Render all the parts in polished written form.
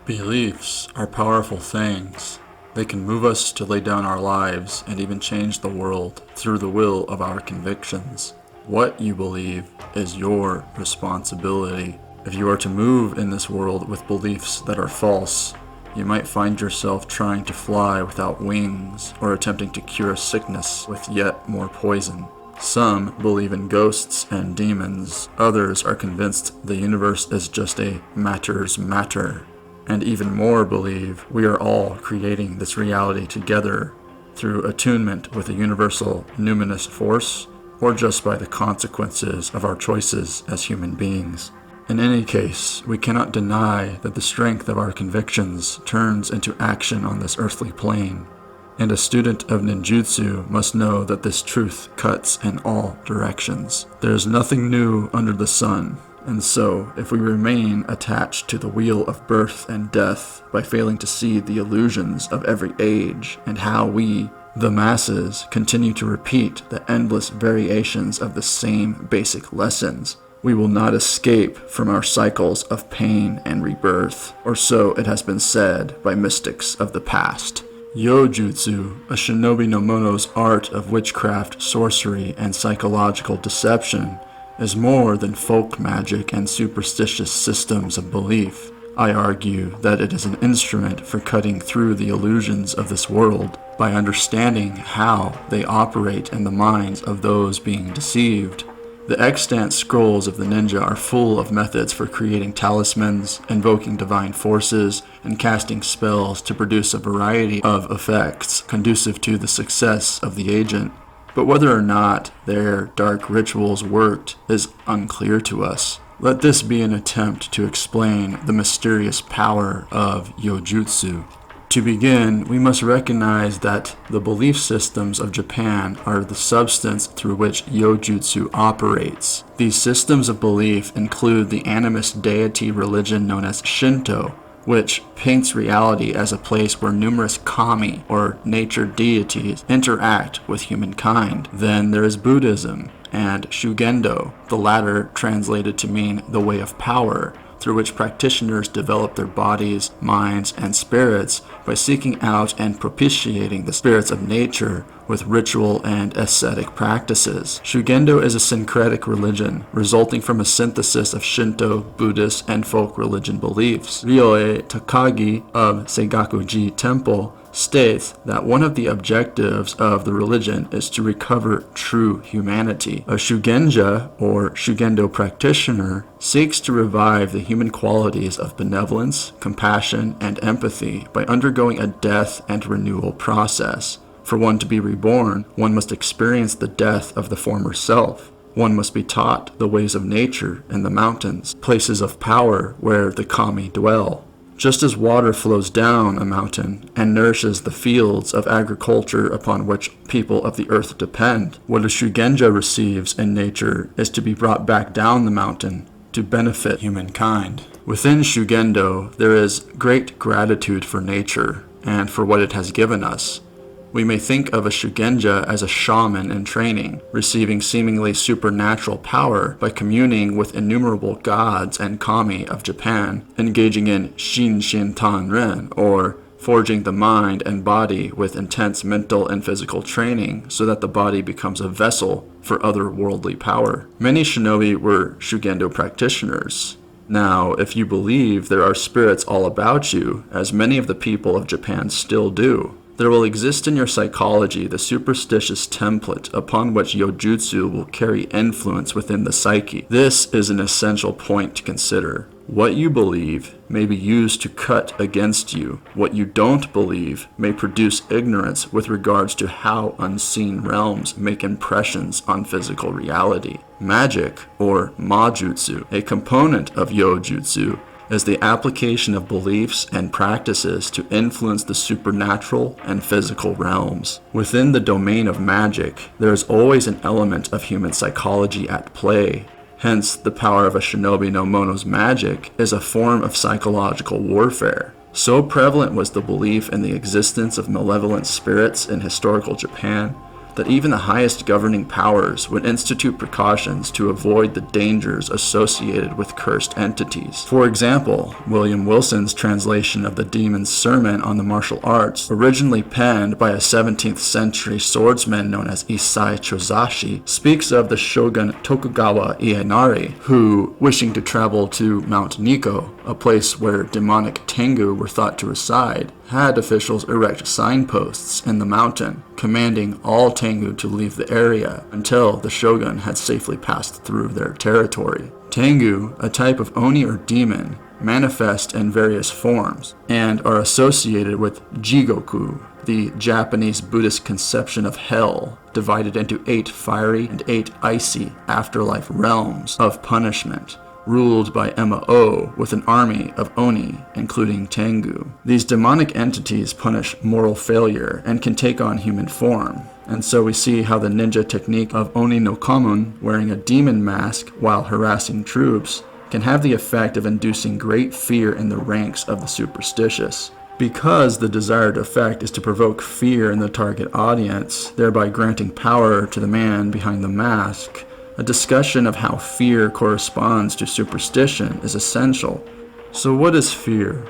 Beliefs are powerful things. They can move us to lay down our lives and even change the world through the will of our convictions. What you believe is your responsibility. If you are to move in this world with beliefs that are false, you might find yourself trying to fly without wings or attempting to cure a sickness with yet more poison. Some believe in ghosts and demons. Others are convinced the universe is just a matter's matter. And even more believe we are all creating this reality together through attunement with a universal numinous force, or just by the consequences of our choices as human beings. In any case, we cannot deny that the strength of our convictions turns into action on this earthly plane, and a student of ninjutsu must know that this truth cuts in all directions. There is nothing new under the sun. And so, if we remain attached to the wheel of birth and death by failing to see the illusions of every age and how we, the masses, continue to repeat the endless variations of the same basic lessons, we will not escape from our cycles of pain and rebirth, or so it has been said by mystics of the past. Yojutsu, a shinobi no mono's art of witchcraft, sorcery, and psychological deception, is more than folk magic and superstitious systems of belief. I argue that it is an instrument for cutting through the illusions of this world by understanding how they operate in the minds of those being deceived. The extant scrolls of the ninja are full of methods for creating talismans, invoking divine forces, and casting spells to produce a variety of effects conducive to the success of the agent. But whether or not their dark rituals worked is unclear to us. Let this be an attempt to explain the mysterious power of Yojutsu. To begin, we must recognize that the belief systems of Japan are the substance through which Yojutsu operates. These systems of belief include the animist deity religion known as Shinto, which paints reality as a place where numerous kami, or nature deities, interact with humankind. Then there is Buddhism and Shugendo, the latter translated to mean the way of power, through which practitioners develop their bodies, minds, and spirits by seeking out and propitiating the spirits of nature with ritual and ascetic practices. Shugendo is a syncretic religion, resulting from a synthesis of Shinto, Buddhist, and folk religion beliefs. Ryoe Takagi of Seigakuji Temple states that one of the objectives of the religion is to recover true humanity. A Shugenja, or Shugendo practitioner, seeks to revive the human qualities of benevolence, compassion, and empathy by undergoing a death and renewal process. For one to be reborn, one must experience the death of the former self. One must be taught the ways of nature and the mountains, places of power where the kami dwell. Just as water flows down a mountain and nourishes the fields of agriculture upon which people of the earth depend, what a Shugenja receives in nature is to be brought back down the mountain to benefit humankind. Within Shugendo, there is great gratitude for nature and for what it has given us. We may think of a Shugenja as a shaman in training, receiving seemingly supernatural power by communing with innumerable gods and kami of Japan, engaging in Shin Shin Tan Ren, or forging the mind and body with intense mental and physical training so that the body becomes a vessel for otherworldly power. Many shinobi were Shugendo practitioners. Now, if you believe there are spirits all about you, as many of the people of Japan still do, there will exist in your psychology the superstitious template upon which Yojutsu will carry influence within the psyche. This is an essential point to consider. What you believe may be used to cut against you. What you don't believe may produce ignorance with regards to how unseen realms make impressions on physical reality. Magic, or majutsu, a component of Yojutsu, is the application of beliefs and practices to influence the supernatural and physical realms. Within the domain of magic, there is always an element of human psychology at play. Hence, the power of a shinobi no mono's magic is a form of psychological warfare. So prevalent was the belief in the existence of malevolent spirits in historical Japan that even the highest governing powers would institute precautions to avoid the dangers associated with cursed entities. For example, William Wilson's translation of the Demon's Sermon on the Martial Arts, originally penned by a 17th century swordsman known as Issei Chozashi, speaks of the shogun Tokugawa Ienari, who, wishing to travel to Mount Nikko, a place where demonic Tengu were thought to reside, had officials erect signposts in the mountain, commanding all Tengu to leave the area until the shogun had safely passed through their territory. Tengu, a type of oni or demon, manifest in various forms and are associated with Jigoku, the Japanese Buddhist conception of hell, divided into 8 fiery and 8 icy afterlife realms of punishment, ruled by Emma-O with an army of Oni, including Tengu. These demonic entities punish moral failure and can take on human form. And so we see how the ninja technique of Oni no Kamun, wearing a demon mask while harassing troops, can have the effect of inducing great fear in the ranks of the superstitious. Because the desired effect is to provoke fear in the target audience, thereby granting power to the man behind the mask, a discussion of how fear corresponds to superstition is essential. So what is fear?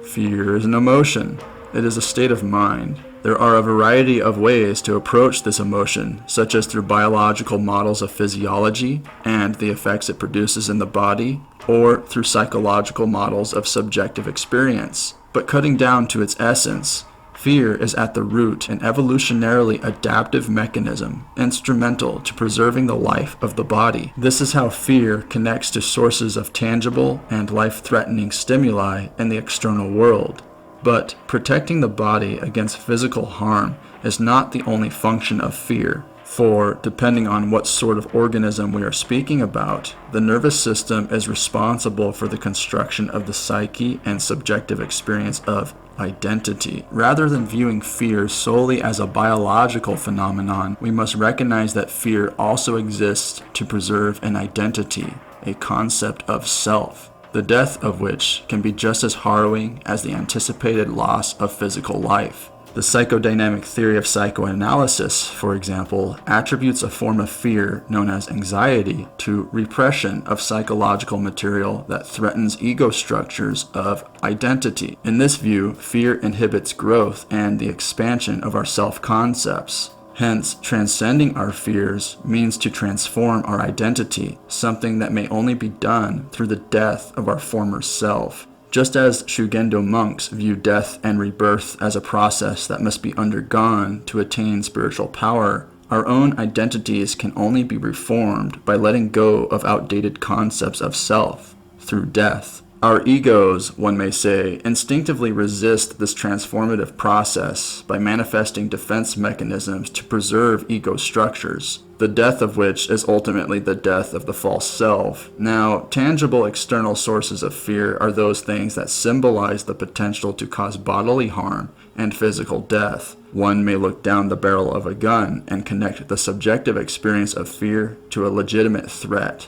Fear is an emotion. It is a state of mind. There are a variety of ways to approach this emotion, such as through biological models of physiology and the effects it produces in the body, or through psychological models of subjective experience. But cutting down to its essence, fear is at the root an evolutionarily adaptive mechanism, instrumental to preserving the life of the body. This is how fear connects to sources of tangible and life-threatening stimuli in the external world. But protecting the body against physical harm is not the only function of fear, for depending on what sort of organism we are speaking about, the nervous system is responsible for the construction of the psyche and subjective experience of identity. Rather than viewing fear solely as a biological phenomenon, we must recognize that fear also exists to preserve an identity, a concept of self, the death of which can be just as harrowing as the anticipated loss of physical life. The psychodynamic theory of psychoanalysis, for example, attributes a form of fear known as anxiety to repression of psychological material that threatens ego structures of identity. In this view, fear inhibits growth and the expansion of our self-concepts. Hence, transcending our fears means to transform our identity, something that may only be done through the death of our former self. Just as Shugendo monks view death and rebirth as a process that must be undergone to attain spiritual power, our own identities can only be reformed by letting go of outdated concepts of self through death. Our egos, one may say, instinctively resist this transformative process by manifesting defense mechanisms to preserve ego structures, the death of which is ultimately the death of the false self. Now, tangible external sources of fear are those things that symbolize the potential to cause bodily harm and physical death. One may look down the barrel of a gun and connect the subjective experience of fear to a legitimate threat.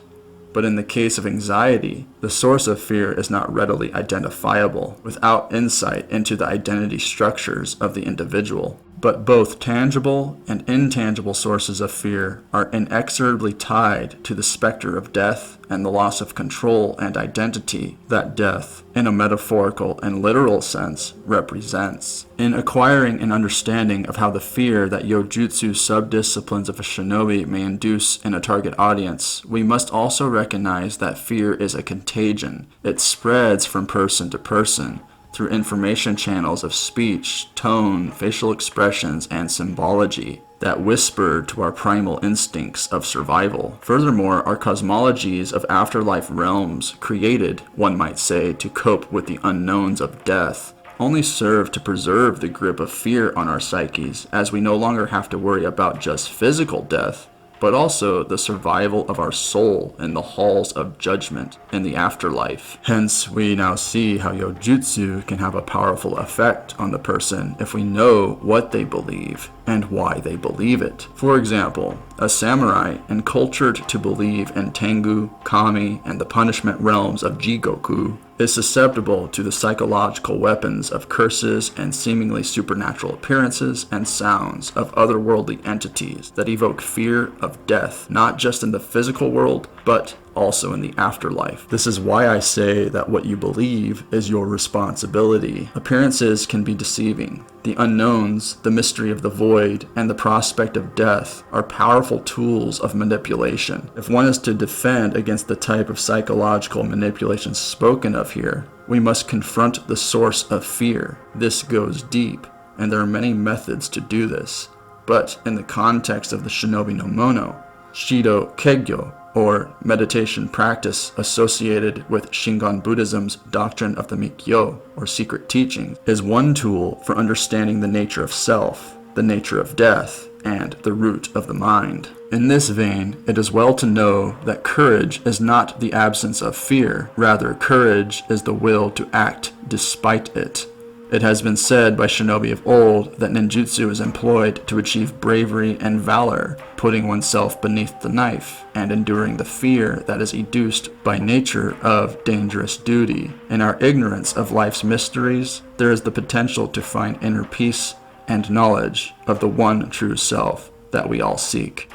But in the case of anxiety, the source of fear is not readily identifiable without insight into the identity structures of the individual. But both tangible and intangible sources of fear are inexorably tied to the specter of death and the loss of control and identity that death, in a metaphorical and literal sense, represents. In acquiring an understanding of how the fear that Yojutsu subdisciplines of a shinobi may induce in a target audience, we must also recognize that fear is a contagion. It spreads from person to person, through information channels of speech, tone, facial expressions, and symbology that whisper to our primal instincts of survival. Furthermore, our cosmologies of afterlife realms, created, one might say, to cope with the unknowns of death, only serve to preserve the grip of fear on our psyches, as we no longer have to worry about just physical death, but also the survival of our soul in the halls of judgment in the afterlife. Hence, we now see how Yojutsu can have a powerful effect on the person if we know what they believe and why they believe it. For example, a samurai encultured to believe in Tengu, Kami, and the punishment realms of Jigoku is susceptible to the psychological weapons of curses and seemingly supernatural appearances and sounds of otherworldly entities that evoke fear of death, not just in the physical world, but also in the afterlife. This is why I say that what you believe is your responsibility. Appearances can be deceiving. The unknowns, the mystery of the void, and the prospect of death are powerful tools of manipulation. If one is to defend against the type of psychological manipulation spoken of here, we must confront the source of fear. This goes deep, and there are many methods to do this. But in the context of the Shinobi no Mono, Shido Kegyo, or meditation practice associated with Shingon Buddhism's doctrine of the Mikyo, or secret teachings, is one tool for understanding the nature of self, the nature of death, and the root of the mind. In this vein, it is well to know that courage is not the absence of fear, rather courage is the will to act despite it. It has been said by shinobi of old that ninjutsu is employed to achieve bravery and valor, putting oneself beneath the knife, and enduring the fear that is educed by nature of dangerous duty. In our ignorance of life's mysteries, there is the potential to find inner peace and knowledge of the one true self that we all seek.